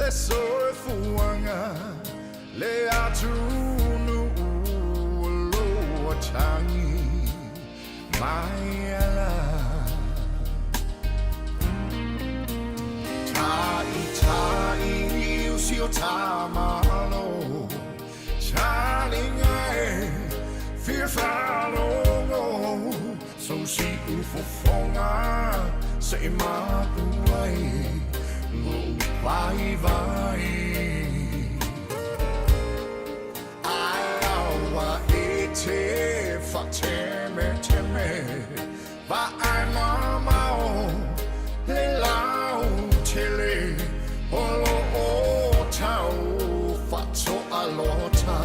le soifua le atu nu lo tangi Maia la tai usio tamalo chalingai Fale so si Fofogaina say Mapu lo vai Aoauli fateme va amao le lau Tele olo o tau fatso alota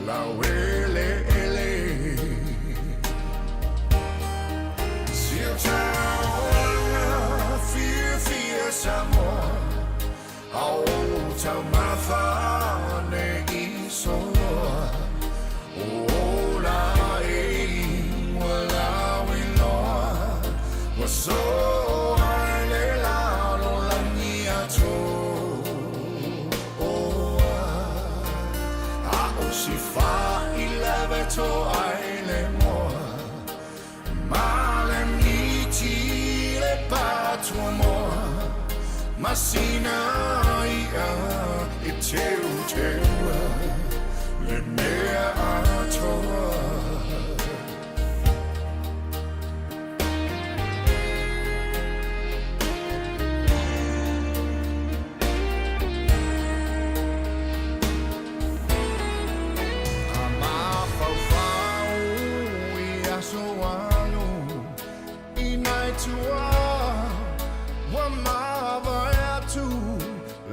la wele ele Siota fear Samoa Aoauli ne isoa Ola wala wiloa waso ale la lo la nia to Sifa ilaveto aile moa Male miti le patro moa Masina ia e teu le mea atoa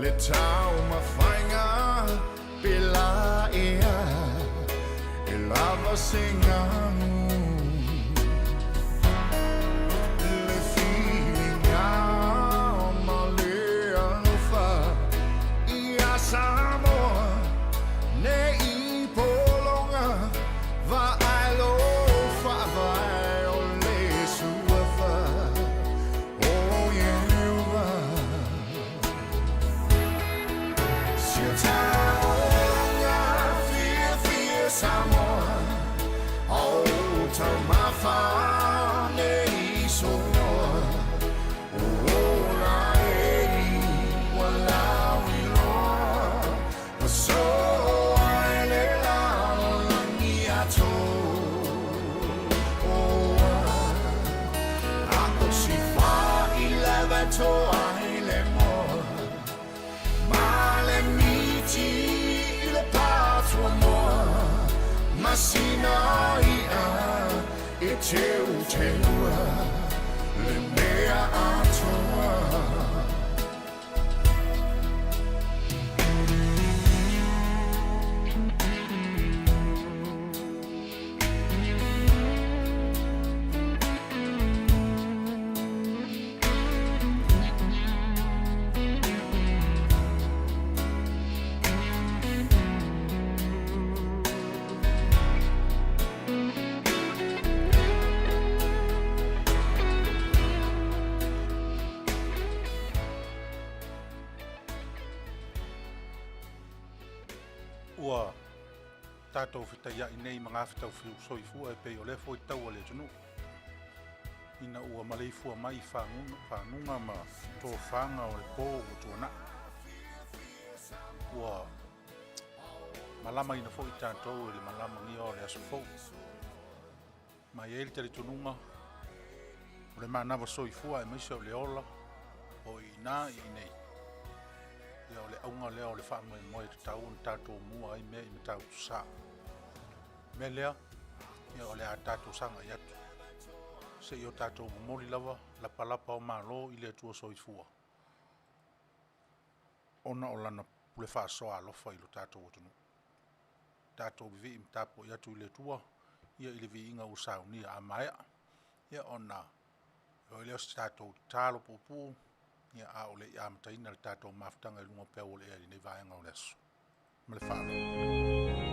Le tau mafainga pela ea e lava singanu le filinga malea lofa ia Samoa ne I polonga va ailo fa vai o le suafa oh yeah Samoa Aoauli ne isoa Ola wala wiloa waso ale la nia to Sifa ilaveto aile moa Male miti le patro moa Masina ia e teu le mea atoa Ua tātou whitaia I nei mga whitau whiu Soifua e pei o le fo I tau ale tunu. Ina ua maleifua mai whanunga ma Tofanga o le pō o tuana. Ua malama ina fo I tātou e le malama ngia o le asofou. Mai e li tele tununga o le manawa Soifua e maisa o le ola o ina I nei. Leo le aunga leo le whaamui moe te tau un tātou mua I mea I me tau tu saa. Me lea, ia o le a tātou sanga I atu. Se I o tātou momoli lava, la palapa o malo I le tua Soifua. Ona o lana le whaasoa alofa I lo tātou otunu. Tātou vivi I mtapo I atu I le tua, ia I le vi inga o saunia a Maia. Ia ona, o le os tātou tālo pupu, ia a ole I amataina le tātou mafutanga I lunga pēo ole I nei vaenga o leso. Ma le Fale.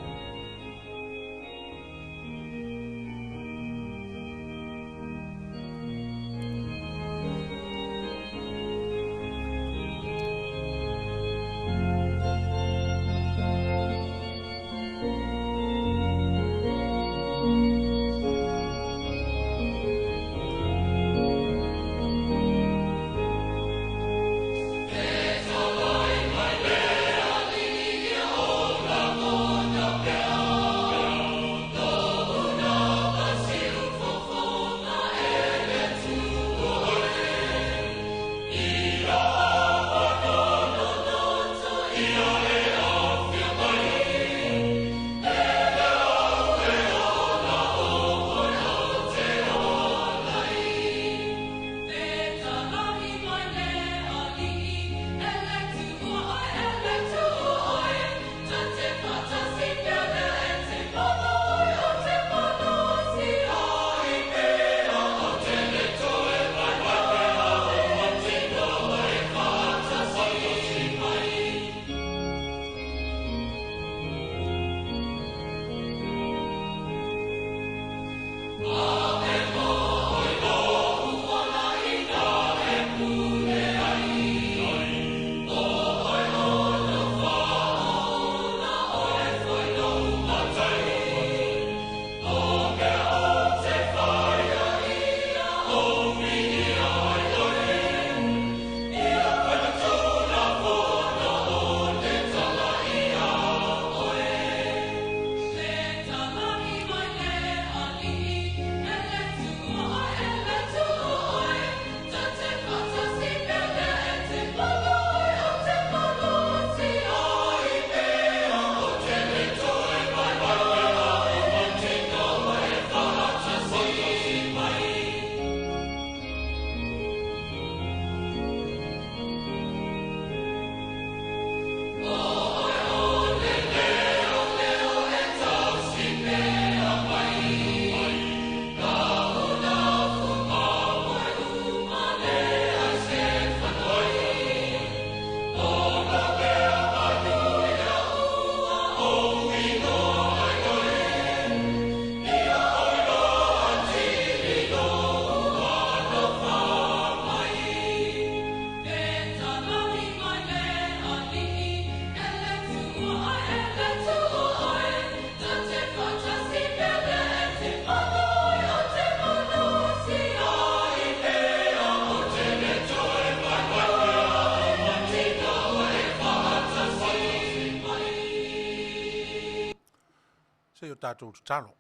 Se o tātou te talo.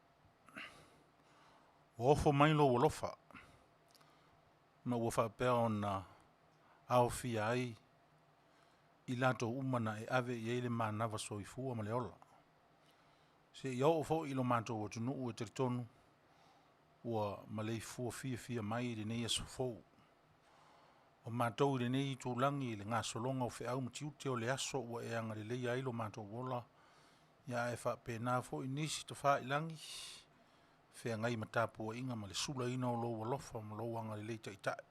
O ofo mai lo walofa. Ma ua whapea o na ao fia ai I lato umana e ave I eile manawa soifua ma le ola. Se I au fo I lo mātou o tunu ua teritonu ua malei fua fia mai le nei asofou. O mātou le nei tūlangi le ngā solonga o whiau matiute o le aso ua e anga le leia ilo mātou wola. Ia e whapena fo I nisi ta wha ilangi. Whea ngai matapua inga ma le sula ina o lo walofa ma lo anga le leita I tae.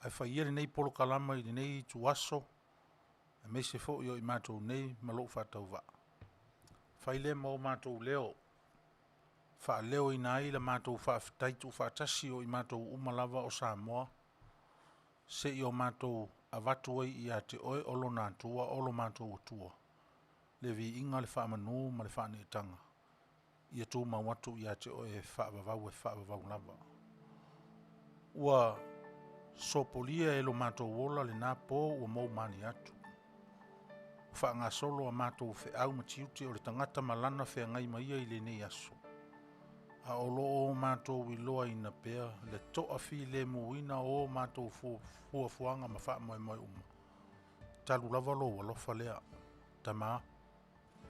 Ai whaia le nei polo kalama I le nei tu aso. E me se fo I o I mātou nei ma lo whatau wa. Whaile ma o mātou leo. Wha leo I nai la mātou whaafitaitu whaatasi o I mātou umalawa o Samoa. Se I o mātou avatu ai I a te oe olo nā tua olo mātou o tua. Le vi inga le whaamanu ma le whaane tanga. Ia tū mawatu I a te oe whaavavau lava. Ua sopolia e lo mātou wola le nā pō ua mou mani atu. Wha ngā solo a mātou whiau matiuti o le tangata malana whea ngai maia I le nei aso. A olo o mātou I loa ina pēr, le toa fi le muina o mātou fuafuanga ma wha moe uma. Talu lava lo walofa lea, tamā,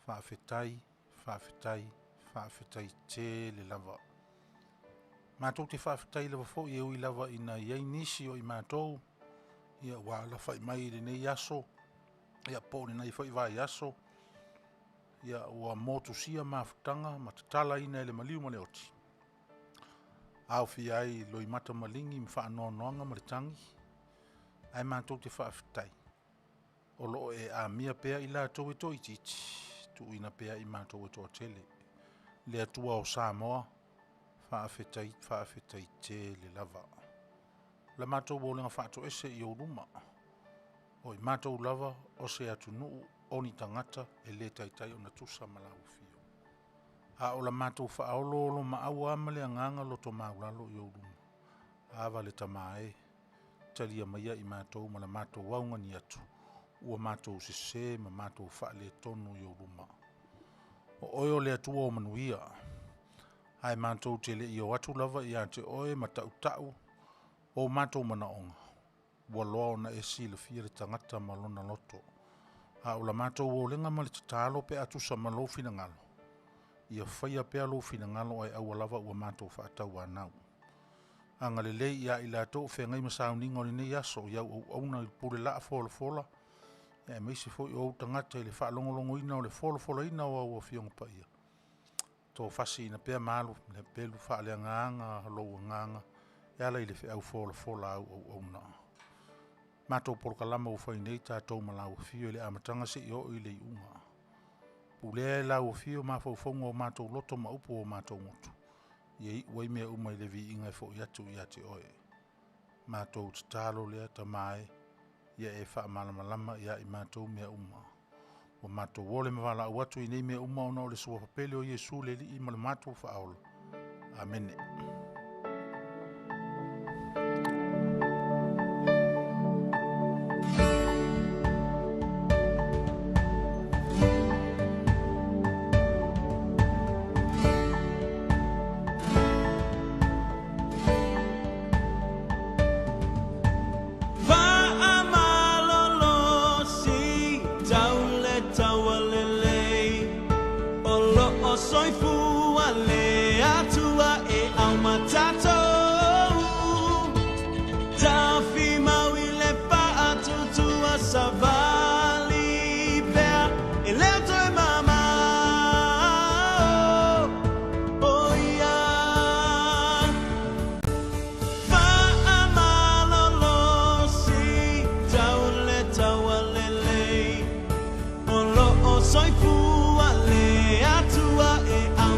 whaafetai te le lava. Mātou te whaafetai lava fo I ui lava ina iei nisi o I mātou, ia wala whai mai le nei aso, ia pōni nei whai vai aso, ia ua motu sia mafutanga ma tatala ina ele maliu ma le oti. Au fi ai loi mata malingi mi whaanoanoanga ma le tangi, ai mātou te whaafetai. O loo e a mia pēr I la tau e toi titi, tu ina pēr I mātou e toa tele. Le atua o Samoa, whaafetai te le lava. La mātou o lenga whaato ese I o ruma. O I mātou lava o se atu nuu o ni tangata e le taitai o na tusa malau fio. A o la mātou whaaolo o lo maau amale anganga loto maulalo I o ruma. Ava le tamae, talia maia I mātou ma la mātou waunga ni atu. Ua mātou sese ma mātou whaale tonu I o ruma. O oio le atua o Manuia. Ai mātou te le I o atu lava I a te oe ma tau o mātou manaonga. Ua loa ona e si le fia le tangata malona loto. A o la mātou o lenga ma le tatalo pe atu sa malo fina ngalo. Ia whaia pe alo fina ngalo ai au lava ua mātou whaatau anau. Anga le lei ia I la tau whengai masauninga o le nei aso iau au na I pure laa fola. Ia meisi fo I o tangata I le whaalongolongo ina o le fola ina o au a fionga pa ia. Tō whasi ina pea malu, le pelu whaale nganga, halou nganga. Ia lai le whiau fola au na. Mātou polokalama o whai nei tātou malau fio le amatanga se I o I le unga. Pulea lau fio mawhauwhaunga o mātou loto maupu o mātou ngotu. Iei wai mea umai le vi ingai fo I atu I ate oe. Mātou tatalo lea tamae, ia e wha malamalama ia I mātou mea uma. O mātou wole mawala au atu I nei mea uma ona o le sua papele o Yesu le li I ma le mātou whaaola. Amene. Soifua le atua e au matato Tafi maui le pa atu tua savali pea e leo toi mama Oh ia Fa amalolo si tau le taua lele O lo o soifua le atua e au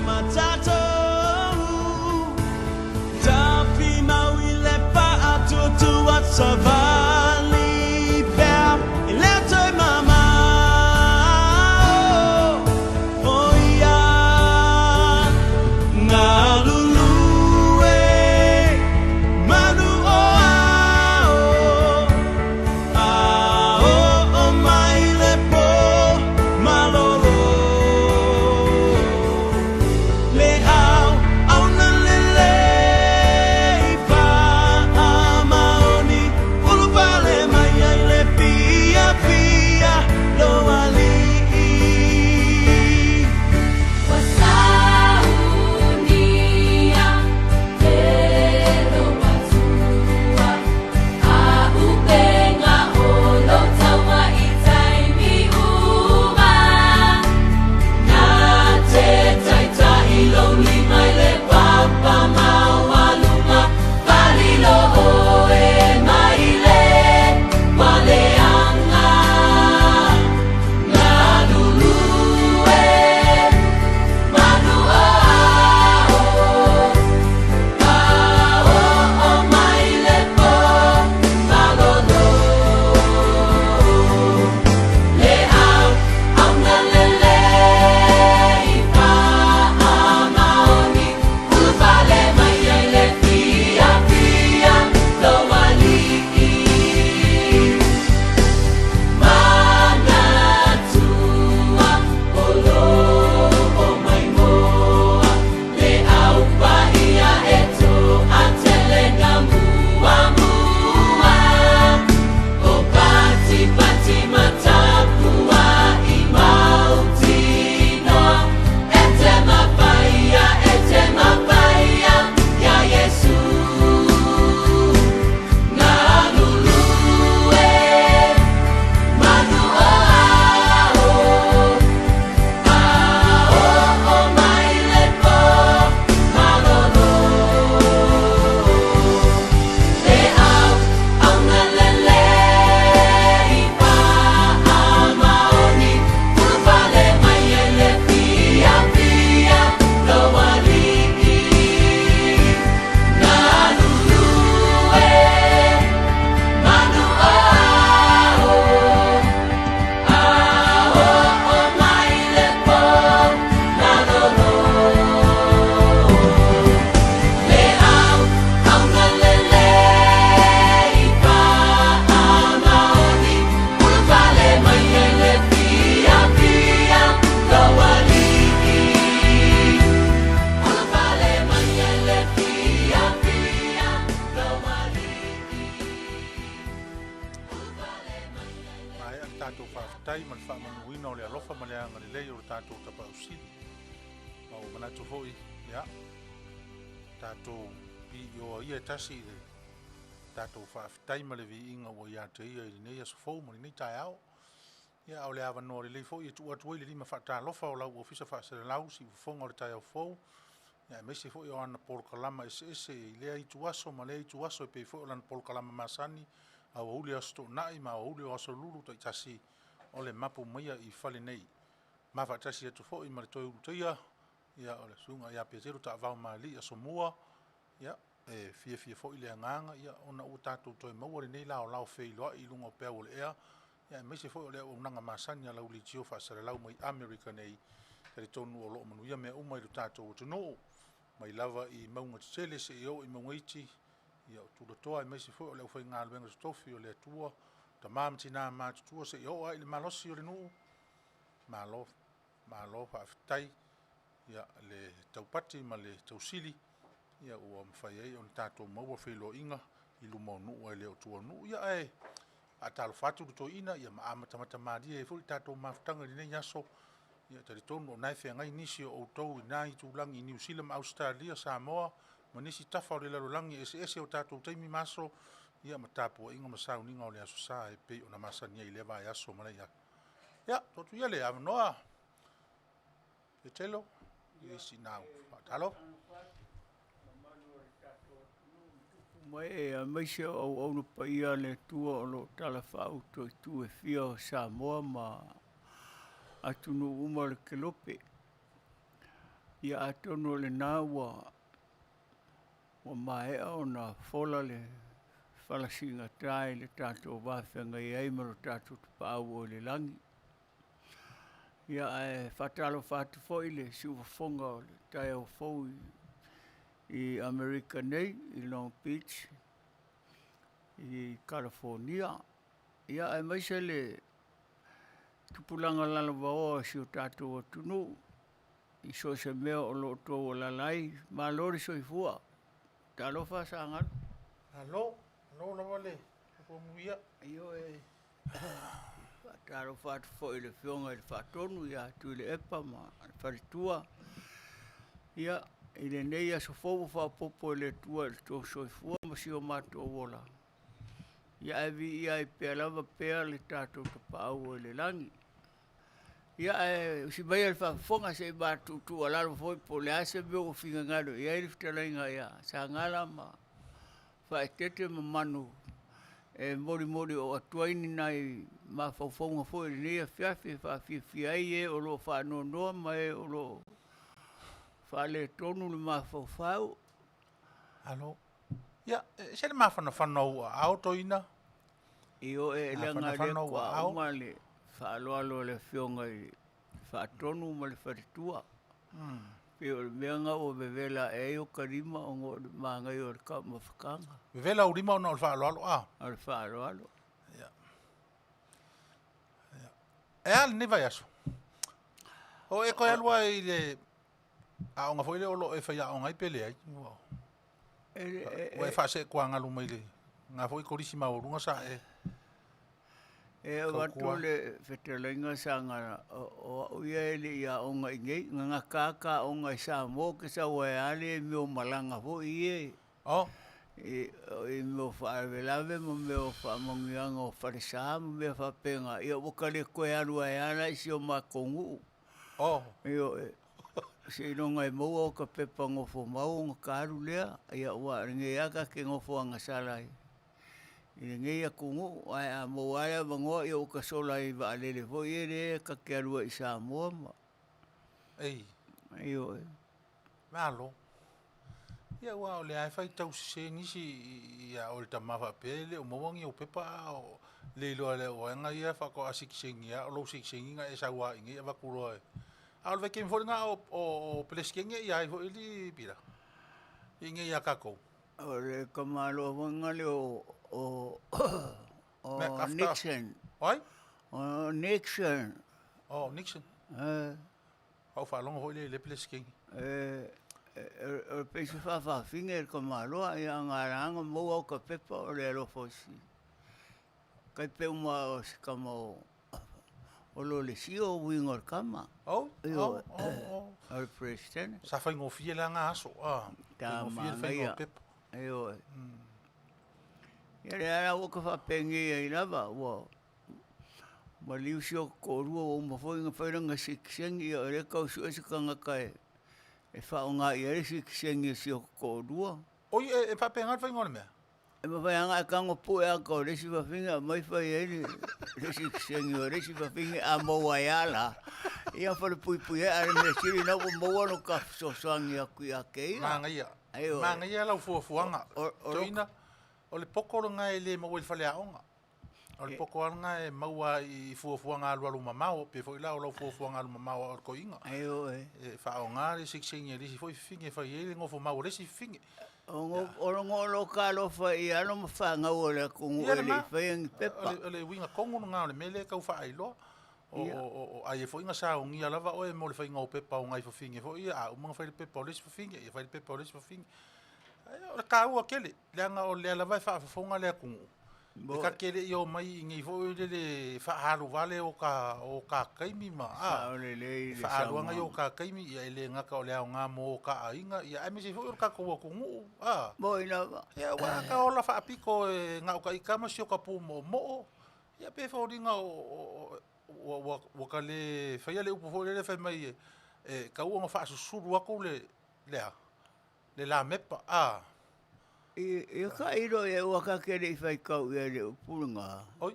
tātou tapa usili. Ma o manatu hoi, ia. Tātou pi o ia tasi le. Tātou whaafitai ma le vi inga o ia te ia i nei aso fau ma nei tai au. Ia au le awa no le lei fau i tu atuai le lima whaatalofa o lau ofisa whaasere lau si ufonga o le tai au fau. Ia me se fo yo ana pol kalama ese i le ai tuaso ma le ai tuaso e pe fo lan pol kalama masani Aoauli asto nai ma Aoauli o aso lulu to itasi o le Mapu Maia i Fale nei. Ma fa tasi atu fo i ma le toi ulutia ia o le sunga ia Petelo ta vau ma li Asomua ia e fia fo i le nganga ia ona u tatu toi maua le nei lao feiloa i lunga o pea o le ea ia me se fo o le unanga masani ala uli tio fa sare lau mai America nei te tonu o lo Manuia me uma i tatu o tunu mai lava i maunga Tele se i o i maunga iti ia o tula toa i meisi fo o le ufai ngā luenga tofi o le atua ta mamtina ma tutua se i o ai le malosi o le nuu malo whaafitai ia le taupati ma le tausili ia ua mawhai ai o ni tātou maua whilo inga i lumo nuu ai leo tua nuu ia e a talo fatu to ina ia ma amatamata maadia e fuli tātou mafutanga ni nei aso ia tari tonu o nai whengai nisi o outou i nai tūlangi i New Zealand, Australia, Samoa ma nisi tafa o le larolangi ese o tātou taimi maso ia ma tāpua inga masau ninga o le aso sa e pei o na masania i lewa e aso malai ia totu ia le avanoa Petelo isi nau talo mai e maise au no paia le tua o lo tala whau tu e fia o Samoa ma atunu uma le kelope. Ia atono le nā wa mai o na fola le whalasinga tai le tātou wāwhenga i aimaro tātou tupau o le langi. Ia e whatalo whātu fo i le siuwafonga o le tai au fau i America nei, i Long Beach, i California. Ia e maise le tupulanga lalawa o si o tātou o tunu, i so se mea o lo tō o lalai, ma lori Soifua. Talofa sa ngalo. Alo na wale ko muia Io e talofa atu fo i le whionga i le whatonu, ia tu i le epa ma wharitua. Ia i le nei aso fofu whapopo i le tua i le tō Soifua ma si o mato o wola. Ia e vi ia i pēr lava pēr le tātou tapau o le langi. Ia e si mai al whafonga se i mātu tu alaro foi po le ase meo o whinga ngaro. Ia i Fetalaiga ia Sagala ma whaetete ma Manu. E mori o atuaini nai ma whauwhaunga foi le nea whiawhi whawhiawhia ai e o lo whanonoa ma e o lo Fale tonu le ma whauwhau. alo ia se le mafana whanau a autoina I o e langa le whanau kua au. uma le whaaloalo le whionga i whaatonu ma le wharitua. Pe o le meanga o bevela e o karima o ngō le maangai o le kau mawhakanga. vela urima ona o le whaaloalo A le whaaloalo. e al ne vai aso o e koe alua i le a onga foi le olo e whaia o ngai pele ai o e whaase kua ngalu mai le ngā foi korisi maurunga sa E o watu le Fetalaiga sanga o ia ele ia onga ingei. Ngā kāka onga i Samoa ke sa wae ale meo malanga ho i e. o I meo whaarelave mo meo whaamongianga o wharesaa mo meo whapenga. Ia wakale koe alu ai ana i si o makongu. o Io se inonga e maua o ka pepa ngofo mau o ngā kāru lea. Ia ua ringe aka ke ngofo anga salai. I ngei a kungu, ai a mawaya mangoa i o ka sola i wa alele fo i ere ka ke arua i Samoa ma. ei Io e. malo ia ua o le ai whai tau se nisi ia o le tamawa pele o mawangi o pepa o le iloa le o enga ia whako a sikisengia o lo sikisengia e sa ua ingi e wakuroa e a ole veke mwhore ngā o peleskengia ia i ho ili pira ingi ia kakou O le kamalo wanga le o Nixon. oi O Nixon. o Nixon au whalonga ho le peleskengia O peisu whawhawhinga e kamalo i a ngā ranga maua o ka pepa o le alo fosi. Kai peu ma o si kama o lo le sio wingo o kama. Oh, Io, oh. o president. Sa fai ngofie la nga aso. Ta Ngofie fai Maia. pepa. Io. Ia le ala o ka whapengi ai lava, ua. Ma liu sio ko rua o mawhoi ngā whairanga sikisengi o re kau sua si kanga kai. E whao ngā i ere sikisengi sio ko rua. Oi, e whapenga fai ngone mea? E mawhai anga e kango pu e aka o resi whawhinga, mai whai ere resi kisengi o resi whawhinga a mawaiala. Ia whare pui pui e are me siri na o mawano ka sosangi aku i ake ia. Manga ia. Manga ia lau fuafuanga. Toina, o le poko nga e le mawai whale aonga. O le poko nga e maua i fuafuanga alu alu mamao, pe foi lau lau fuafuanga alu mamao o ko inga. E whaonga re siksengi resi foi finge fai ele ngofo mau resi finge. O ngolo ka lo fa i ano mafanga o le kungu e le whaingi pepa. O le winga kongo nga o le mele kau wha ailoa. O ai e foi nga sa o ngia lava o e mo le whainga o pepa o ngai whafinge. Foi ia, o mga whai le pepa o lesi whafinge, ia whai le pepa o lesi whafinge. O le ka ua kele, leanga o lea lava e whaafafonga lea kungu. E ka kele i o mai ngi foi le whaaharu vale o ka kaimi ma. Whaaruanga i o ka kaimi, ia ele ngaka o lea o ngā mo o ka ainga, ia ai mesi foi o ka kua kungu. Moi lava. Ia waka o la whaapiko e ngā o ka ikama si o ka pū mo mo. Ia pe whauringa o waka le whaia le upo foi le whai mai e ka ua ngā whaasusuru ako lea. Le la mepa, I ka iro e waka kere I whai kau ia le upurunga. Oi,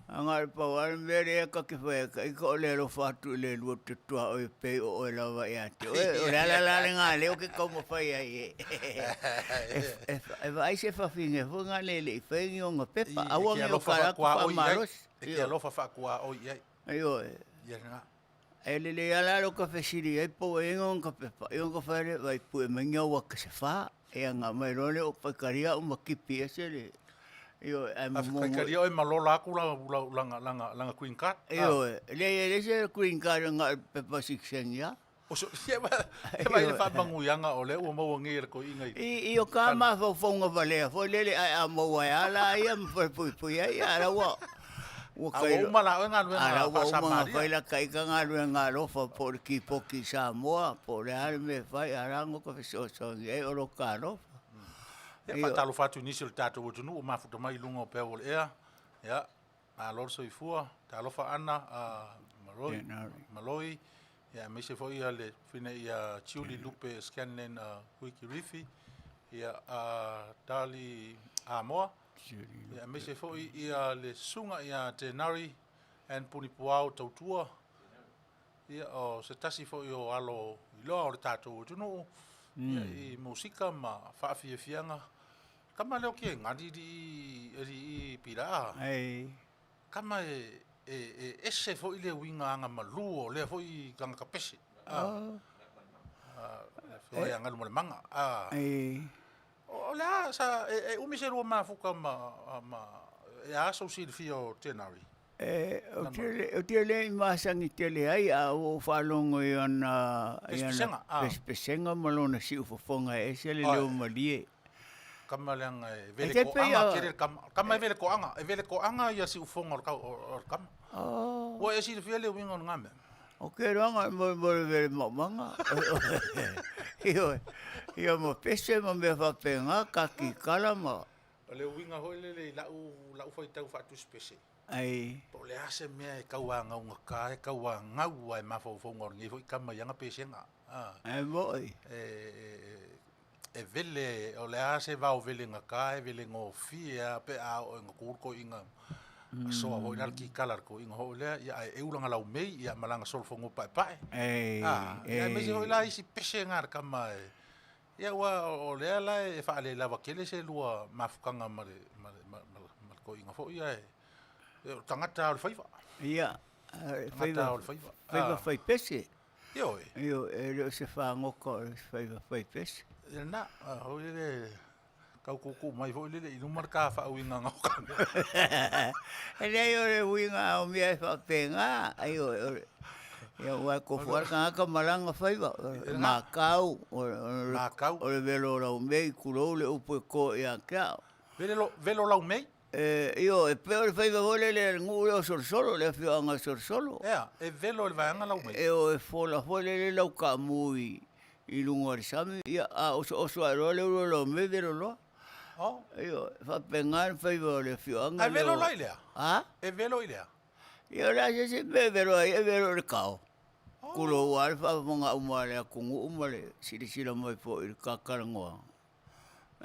Angare pau are mere e ka ke whai ka I ka o le ro whatu le lua tutua o e pei o e lawa e ate. O le ala ngā leo ke kau ma whai ai e. E vai se whawhinge whunga le le I whaingi o ngā pepa. Awangi o ka raku whamaros. E kia lofa whakua oi ai. Ai oe. Ia ngā. E le ala ro ka whesiri e po e ngon ka pepa. E ngon ka whaere vai pu e mengia waka se wha. E ngā mai rone o paikaria o makipi e se le. Io e momo. Paikaria o e malola aku langa Queen Card. Io le se Queen Card ngā pepa siksengia. O so ia vai le whamanguianga o le ua maua ngira ko ingai. I o ka ma whaunga valea. Fo lele ai a maua e ala ia mwhare pui pui ai ara wa. Awa umala o ngā luenga pasa maria. Whai la kaika ngā luenga lofa po le ki poki Samoa. Po le are me whai arango ka whesosongi. E oro ka lofa. Ia whatalo whatu nisi le tātou utunu o mafuta mai lunga o pēo le ea. Ia, a lor Soifua, tā lofa ana, Maloi. Ia, meise fo ia le whine ia Chiuli Lupe Scanlan Wiki Rifi. Ia, Dali Aoauli. Ia me se foi ia le sunga ia te nari en punipuao tautua. Ia o se tasi foi o alo iloa o le tātou tunu. Ia I musika ma whaafiafianga. Kama leo kia ngadi I pira. Kama ese foi le winga anga maluo le foi kanga kapesi. Foi anga mo le manga. O lea, sa, e umi se rua mafuka e aso si fio tenari. O tele I masangi tele ai a o whalongo I ana pespesenga malona si ufofonga e se le leo malie. Kama leanga e vele ko anga, kama e vele ko anga, ia si ufonga o kama. Ua e si fia leo winga o ngame. O ke ranga mo vele mamanga. Ia mo pese mo me whapenga kaki kalama. O le winga hoi le lau whai tau whatu spese. Ai. Po le ase mea e kaua ngaunga ka, e kaua ngau ai mawhauwhaunga ringi hoi kama ianga pesenga. Ai moi. E vele, o le ase vau vele nga ka, e vele ngō fia, pe a o inga kurko inga. Soa hoi nal ki kalar ko inga hoi lea, ia e ulanga lau mei, ia malanga solfongo pai pai. Ia mesi hoi la isi pese ngar kama e. Ia ua o lea la e whaale lawa kele se lua mafukanga mare ko inga fo ia e tangata o le whaiva. Ia, tangata o le whaiva. Whaiva whai pese. Io e. Io e reo se whaangoko o le whaiva whai pese. Ia na, hoi le kau kuku mai fo le inumar ka whauinga ngauka. E rei o le winga o mea e whapenga, ai o ia ua ko fuarka ka malanga whaiva. Makau, o le velo lau mei, kurou le upo e ko ia kia. Velo lau mei? Io, e peo le fai vole le ngu o solo, le fio anga solo. Ea, e velo le vaanga lau mai. E o e fola le lau ka mui I lunga risami, ia a oso aro le lo me vero lo. Oh. Io, fa pengar fai vole fio anga. E velo lai lea? Ha? E velo i lea? Io la se me vero ai, e vero le kao. Kulo wale fa monga umale kungu umale, sila mai po I kakarangoa.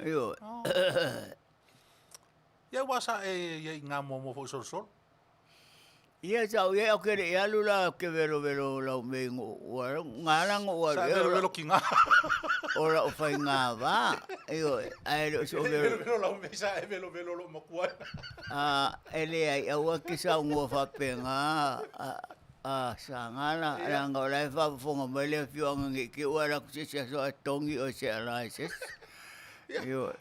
Io. Ia wasa e ngā momo fo sol. Ia tau ia o kere ia lula ke vero lau me ngarang o Sa velo ki ngā. Ora o fai ngā wā. Io, ai so vero. Velo lau me sa e velo lo makua. Ele ai au ke sa ngua fa penga. Sagala ranga o lai fa fonga mele fio ngi ke ora ku se so tongi o se ala se. Io.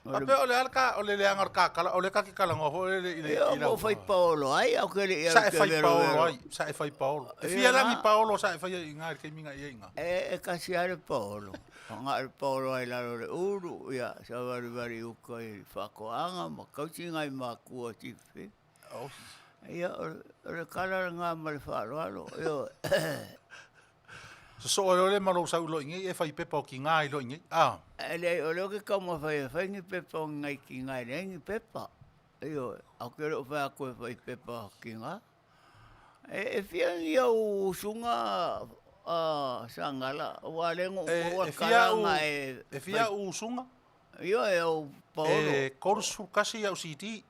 Ape ole alka ole le angar kakala ole ka ki kala ngofo le ila. Io fai Paolo ai au ke ia ke vero. Sa e fai Paolo. E fia langi Paolo sa e fai inga ke minga inga. E kasi ale Paolo. Nga Paolo ai la le uru ia sa vari uka I whakoanga ma kautinga I Mapu o tife. Oh. Ia ole kala ngā male wharoalo. Io. So ole malo sa ulo ingi e fai pepa o ki ngā ilo ingi. Ele ole ke kauma fai ngi pepa o ngai ki ngai ngi pepa. Io au kere o fai koe fai pepa ki ngā. E fia ia o sunga Sagala walengo o kalanga e fia o sunga. Io e o Paolo. E korsu kasi au siti.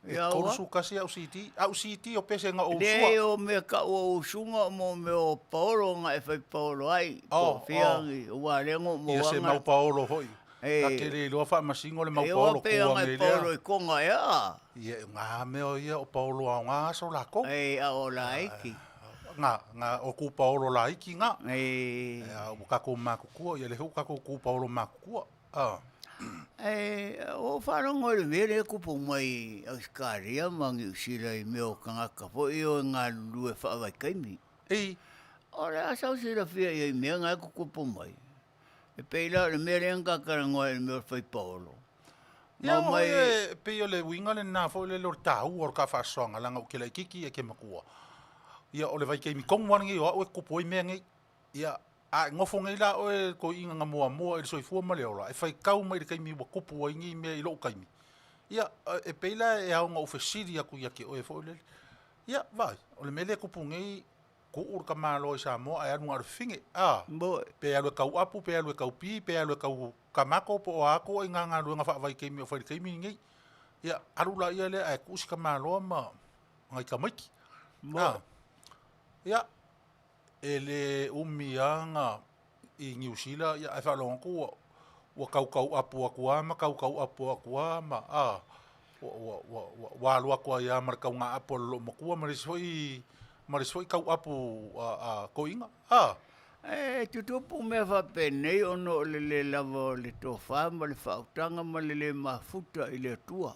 Korsu kasi au siti. Au siti o pese nga o sua. Le o me ka o sunga mo me o Paolo nga e fai Paolo ai. O fia o walengo mo ia se mau Paolo hoi. Ka kere loa wha masingo le mau Paolo kua ngai lea. Paolo I konga ia. Ia ngā meo ia o Paolo a ngā so lako. Ei a o laiki. Ngā o ku Paolo laiki ngā. Ei. O kako makukua, ia le hu kako ku Paolo makukua. O whanongo le mere kupu mai au skaria mangi usira I meo kangaka po I o ngā lue whaawai kaimi. Ei. Ora asau sira fia I mea ngai kupu mai. E peila le mere anga karangoa I meo whai Paolo. Ia mai peo le winga le nā fo le lor tau or ka whaasonga langa o ke lai kiki e ke makua. Ia o le vai keimi kongwangi o e kupu I mea ngai. Ia a ngofo ngai la o e ko inga nga mua e soifua ma leola. E whai kau mai le kaimi wa kupu wa ingi mea I loo kaimi. Ia e peila e au nga ufesiri aku ia ke o e fo le. Ia vai, o le mele kupu ngai ko ur ka malo I Samoa e anu aru finge. Pe alu e kau apu, pe alu e kau pi, pe alu e kau kamako po o ako I ngā rua ngā whaavai keimi o whairi keimi ngai. Ia aru la ia le a e kusi ka malo ma ngai ka maiki. Ia e le umianga I New Zealand ia e whalonga kua wa kau apu akuama, kau apu akuama. Wa alua kua ia marikau ngā apu lo makua marisoi kau apu ko inga. Tutupu mea whapenei ono le lava le Tofa ma le whautanga ma le mafuta I le tua.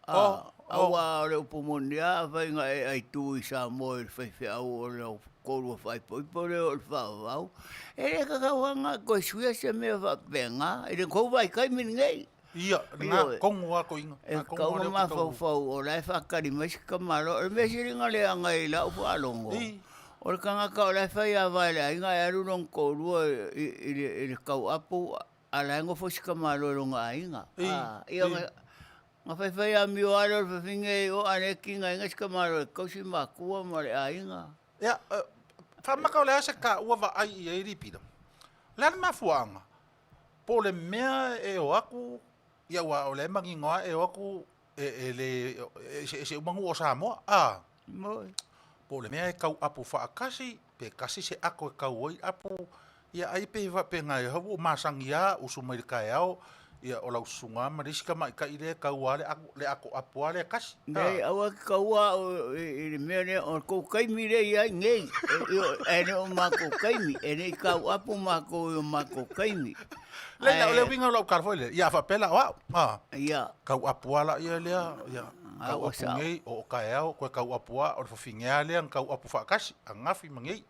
Awa le upomonia whainga e ai tu I Samoa I whaiwhi au o le korua whaipoipo le o le whaavau. E le kakawanga koe suia se mea whapenga, e le kou vai kaimini ngai. Ia, ngā kongu a ko inga. E kaunga ma whau o lai whakari maisi ka maro, e me siringa le anga I lau whaalongo. O le kangaka o lai whai a vai le ainga e aru rong korua I le kau apu, a lai ngofosi ka maro ronga ainga. Ia nga whai a mio alo le whinge o ane kinga inga sika maro e kausi makua ma le ainga. Ia, whamaka o le ase ka ua wa ai I ripira. Lana mafuanga, po le mea e o aku, ia ua o le mangi ngoa e o aku se umangu o Samoa. Moi. Po le mea e kau apu whaakasi, pe kasi se ako e kau oi apu, ia ai pe ngai hau o masangi a usumai le kai au, ia o lau sunga marisika mai ka ile kau ale le ako apu ale kasi. Nei, awa ki kaua I le mea ne o kou kaimi le ia ngei. Ene o mako kaimi, ene I kau apu mako o mako kaimi. Le winga lau karfoile, ia whapela o au. Ia. Kau apu ala ia lea, ia. Kau apu ngei o kai au, koe kau apu a, o le whawhingea lea, kau apu whaakasi, a ngafi mangei,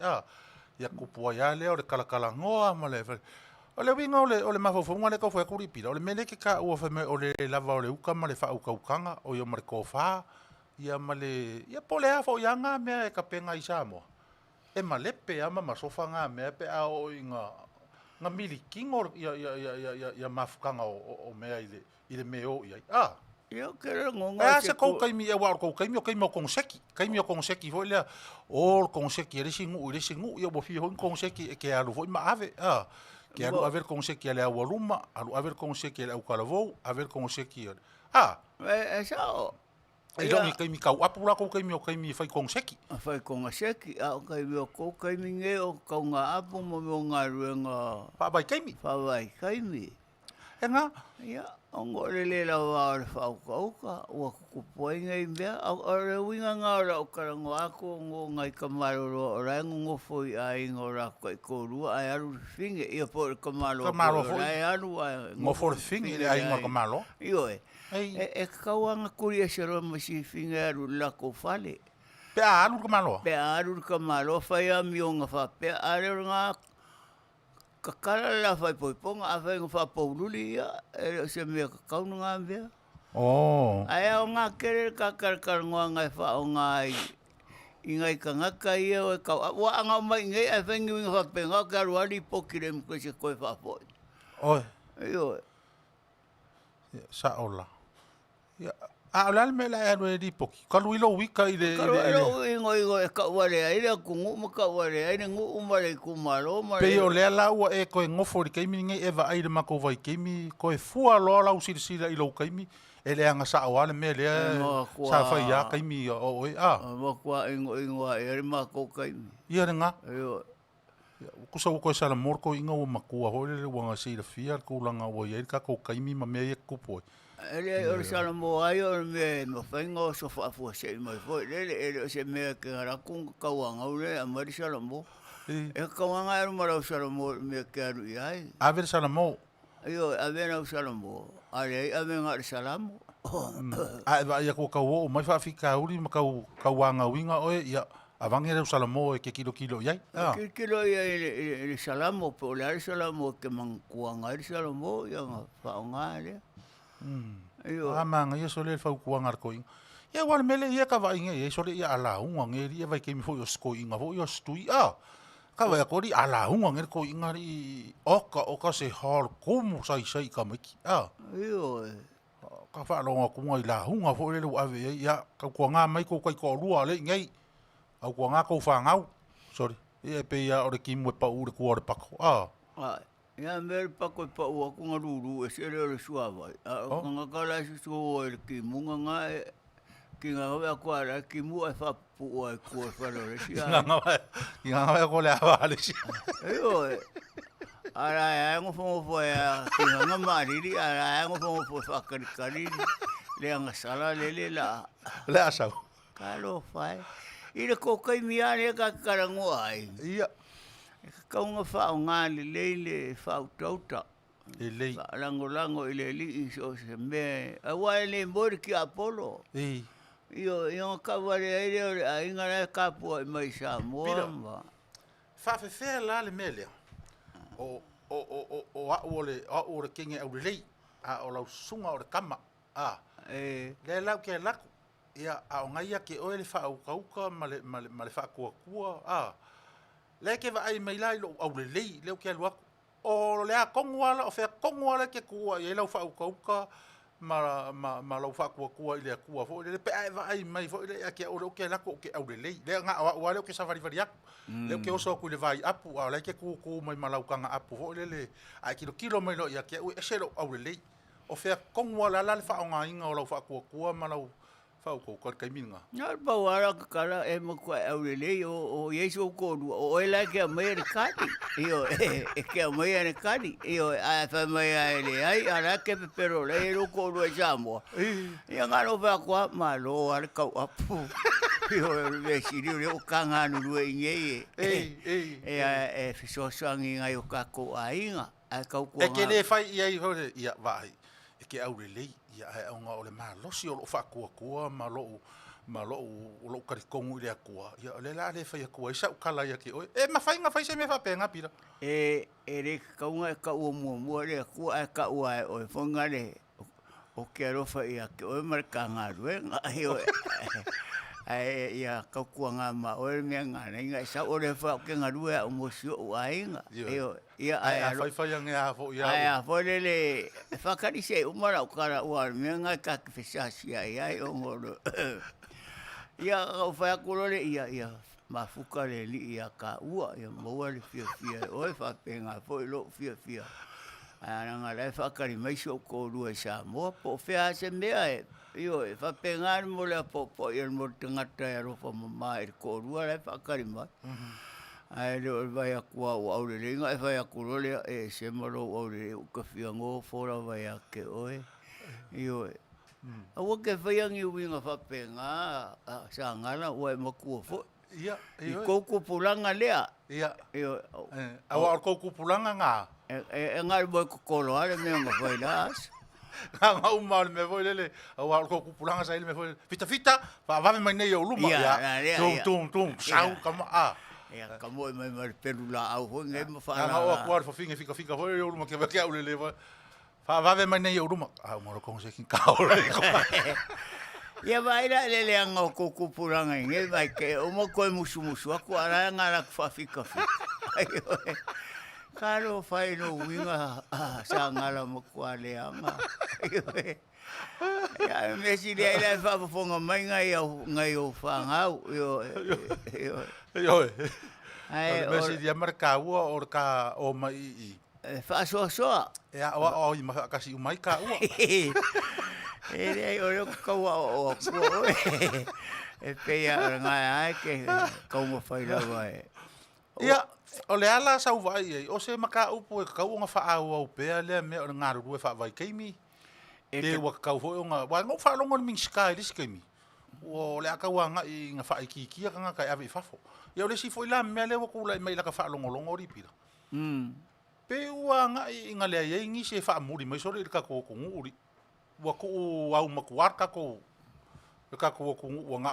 ia kupua ia lea, o le kalakala ngoa ma le. O le winga o le mafofonga le kau fai kuri pira. O le mele ke ka ua fai me o le lava o le uka ma le wha uka ukanga o ia ma le kofa. Ia ma le... Ia pole a fo ianga mea e ka penga i Samoa. E ma lepe ama ma sofa ngā mea pe a o i ngā mili kingo ia mafukanga o mea i le meo i ai. Ah! Ia kere ngonga Ah, se kou kaimi e wao kou kaimi o kaimi o konseki. Kaimi o konseki foi lea. O konseki e resi ngu ia bo fio konseki e ke alu foi ma ave. Ah. Ke alu ave konseki le awaluma, alu ave konseki le ukalavou, ave konseki. Ah. E sao. E longi kaimi kau apu la kou kaimi o kaimi fai konseki. Fai konseki a o kaimi o kou kaimi nge o kau ngā apu mo me o ngā ruenga. Pa bai kaimi. Pa bai kaimi. E ngā. Ia. Ongo le le la wa le whaukauka, ua kukupoe ngai mea, o le winga ngā ora o karango ako, ngo ngai kamaroro o rangu ngofoi a ingo rako i kōrua, ai aru finge, ia po le kamaro o rai aru a ngofo le finge, ia ingo kamaro. Io e kauanga kuri e sero masi finge aru lako Fale. Pe a aru kamaro? Pe a aru kamaro, whai a mionga wha, pe a aru ngā kakara la fai poiponga a fai ngā whapauruli ia, e se mea kakaunu ngā mea. Oh. Ai au ngā kere kakara ngoa ngai wha o ngā i ngai ka ngaka ia o e kau. Wa anga o mai ngai a whengi winga whapenga, ka ruari pokire mkwe se koe whapoi. Oi. Io. Sa ola. A olal me la ero e ripoki. Kalu ilo wika i le... Kalu ilo ingo e kauare aire a kungu ma kauare aire ngu umare kumaro. Pe o lea laua e koe ngofo ri keimi ngai e va aire mako vai keimi. Koe fua loa lau sira ilo keimi. E lea nga sa awale me lea sa fai ya keimi o e a. Makua ingo a ere mako keimi. Ia renga. Io. Kusa uko e sala morko inga o makua hoi le wanga sira fia kulanga o e ka ko keimi ma mea e kupoi. Ele o sala mo ai o me no whainga o sofa fua se mai foi ele se me ke rakunga kauanga o le amari sala mo e kauanga era mara sala mo me ke aru ai ave sala mo io ave na sala mo ale ave nga sala mo a va ia ko kau o mai fa fika uri ma kauanga winga o ia avange le sala mo e ke kilo ia ke kilo ia ele sala mo po le sala mo ke man kuanga sala mo ia fa nga le Amanga ia sole fa kuanga ko ing. Ia wal mele ia ka va inga ia sole ia ala unga ngeri ia vai kemi fo yo sko inga fo yo stui a. Ka va ko ri ala unga ngeri ko inga ri oka se har como sai ka meki a. Io. Ka fa lo ko ngai la unga fo le ave ia ka kuanga mai ko kai ko lua le ngai. Au kuanga ko fa ngau. Sorry. Ia pe ia ore ki mo pa ure ko ore pako a. Ia mele pako pa ua kunga ruru e se leo le suavai. Nga kala si suo e ki munga nga e ki nga ngawea kua ra ki mua e whapu ua e kua whalore si ai. Ki nga ngawea ko le awa ale si. Eo e. Ara e aingo whangofo e ki nga nga mariri, ara e aingo whangofo e whakarikariri. Le anga sala lele la. Le asau. Kalo whai. Ire ko kai miane e ka karango ai. Ia. Kaunga whao ngā le whao tauta. E lei. Lango i le li i so se me. A wai le mori ki Apollo. Ei. Io kaware aire ore a ingara kapua i mai Samoa. Whawhewhea la le mele. O au le kinge au le lei. O lau sunga o le kama. Le lau ke laku. Ia a o ngai ke oe le wha auka ma le wha kua. Le ke va ai mai lai lo au le lei leo ke alu aku. O le a konguala o fea konguala ke kua i lau wha auka ma lau wha kua i le kua fo. Le pe ai va ai mai fo le a ke o ke lako o ke au le lei. Le ngā o leo ke safari aku. Leo ke oso aku le vai apu a le ke kua mai ma lau kanga apu fo le a kilo mai lo i a ke ue ese lo au le lei. O fea konguala la le wha o ngā inga o lau wha kua ma lau Fau ko kai minga. Nga pawara ka kala e makua au lelei o Yesu ko o e la ke mai re kati. Io e ke mai re kati. Io a fa mai ai le ai ara ke pero le ro ko ro Samoa. Ia nga no va kwa malo ar ka apu. Io le siri o kanga no lu nge e fiso sangi ngai o ka ko ainga. A ka ko. E ke le fai ia i hore ia vai. E ke au lelei ia e nga o le malosi o lo fa kua ma lo ma lo karikongu i le akua. Ia le la le fai akua, isa ukala ia ke oe. E mawhainga fai se me whapenga pira. E re kaunga e ka ua mua le akua e ka ua e oe whonga le o ke arofa ia ke oe marika ngā ruenga. Ai ia kaukua ngā ma oe mea ngā inga sa ore wha o ke ngā rue o mosio o ainga. Ia ai whai ange a fo ia. Ai a fole le whakari se umara o kara ua mea ngā ka ki whesasi ai o ngoro. Ia au whai akurore ia mafuka le li ia ka ua ia maua le fia oe whapenga fo i lo fia. Ai ananga lai whakari maiso ko rua i Samoa po whea se mea e. Io e whapenga mo le apopo i mo te ngata e rofa mama e ko rua lai whakari mai. Ai le o vai akua o aure ringa e vai akurole e se maro o aure o ka whiango fora vai ake oe. Io e. Awa ke whaiangi uinga whapenga sa ngana ua e makua fo. Ia. I kouku pulanga lea. Ia. Io. Awa o kouku pulanga ngā. E ngari moi kokolo ale mea ngā whailas. Ngā umau me voi lele. Awa o kouku pulanga sa ele me voi. Fita. Whawe mai nei o luma. Ia. Tung. Sau kama a. Ia ka moi mai perula au ho ngai ma fa. Nga o kuar fo finga fika ho o luma ke ke au lele va. Fa mai nei o luma. Ah mo ko se kin ka o le. Ia vai la lele anga o ko puranga ngai vai ke o mo ko musu aku ara ngara fa fika. Karo fai no winga sa ngala mo ko ale anga. Ya me si le la fa fonga mai ngai o fa ngau yo. Ai o se dia marca ua o ka o mai i. Fa so. Ya o i ma kasi mai ka ua. Ele o ka ua o ko. E pe ya nga ai ke como fai la vai. Ya o le ala sa vai o se maka upo ka ua fa au pe le me o nga ru fa vai keimi. E wa ka fo nga wa ngo fa longo min sky dis keimi. O le aka wanga i nga fa iki ka nga ka ave fafo. Ia le si foi la me le ko la mai la ka fa longo ri pira. Pe wanga i nga le ai ngi se fa muri mai so le ka ko nguri. Wa ko au makuar ka ko nga